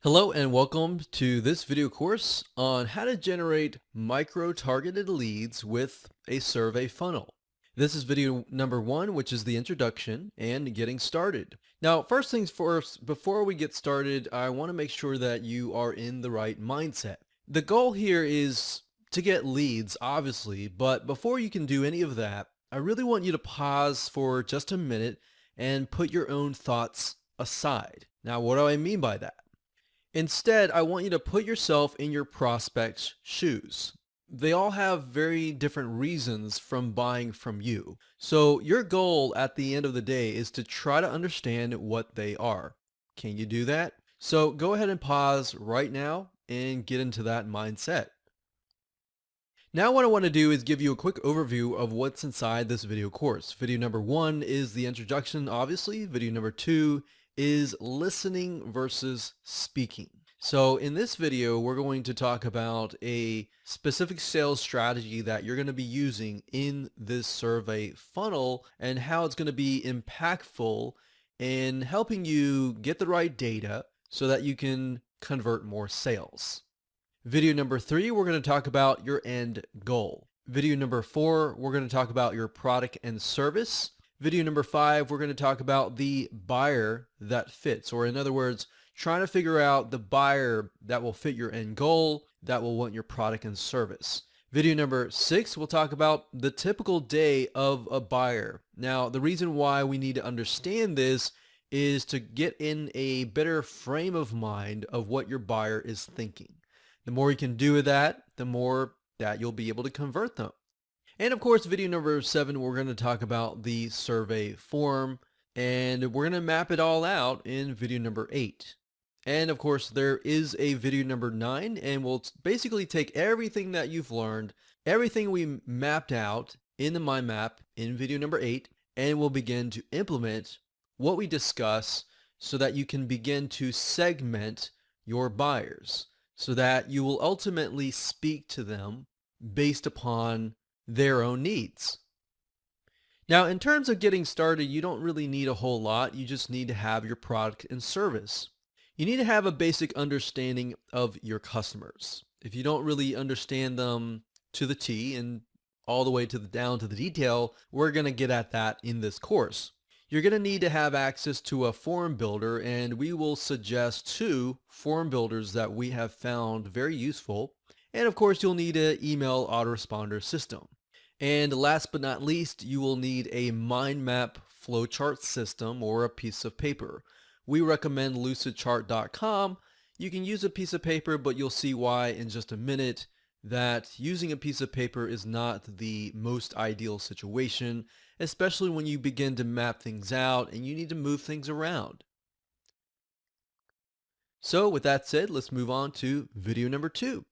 Hello and welcome to this video course on how to generate micro-targeted leads with a survey funnel. This is video number 1, which is the introduction and getting started. Now, first things first, before we get started, I want to make sure that you are in the right mindset. The goal here is to get leads, obviously, but before you can do any of that, I really want you to pause for just a minute and put your own thoughts aside. Now, what do I mean by that? Instead, I want you to put yourself in your prospect's shoes. They all have very different reasons from buying from you. So your goal at the end of the day is to try to understand what they are. Can you do that? So go ahead and pause right now and get into that mindset. Now what I want to do is give you a quick overview of what's inside this video course. Video number 1 is the introduction, obviously. Video number 2 is listening versus speaking. So in this video, we're going to talk about a specific sales strategy that you're going to be using in this survey funnel and how it's going to be impactful in helping you get the right data so that you can convert more sales. Video number 3, we're going to talk about your end goal. Video number 4, we're going to talk about your product and service. Video number 5, we're going to talk about the buyer that fits, or in other words, trying to figure out the buyer that will fit your end goal, that will want your product and service. Video number 6, we'll talk about the typical day of a buyer. Now, the reason why we need to understand this is to get in a better frame of mind of what your buyer is thinking. The more you can do with that, the more that you'll be able to convert them. And of course, video number 7, we're going to talk about the survey form, and we're going to map it all out in video number 8. And of course, there is a video number 9, and we'll basically take everything that you've learned, everything we mapped out in the mind map in video number 8, and we'll begin to implement what we discuss so that you can begin to segment your buyers, so that you will ultimately speak to them based upon their own needs. Now, in terms of getting started, you don't really need a whole lot. You just need to have your product and service. You need to have a basic understanding of your customers. If you don't really understand them to the T and all the way to down to the detail, we're going to get at that in this course. You're going to need to have access to a form builder, and we will suggest 2 form builders that we have found very useful. And of course, you'll need an email autoresponder system. And last but not least, you will need a mind map flowchart system or a piece of paper. We recommend lucidchart.com. You can use a piece of paper, but you'll see why in just a minute that using a piece of paper is not the most ideal situation, especially when you begin to map things out and you need to move things around. So with that said, let's move on to video number 2.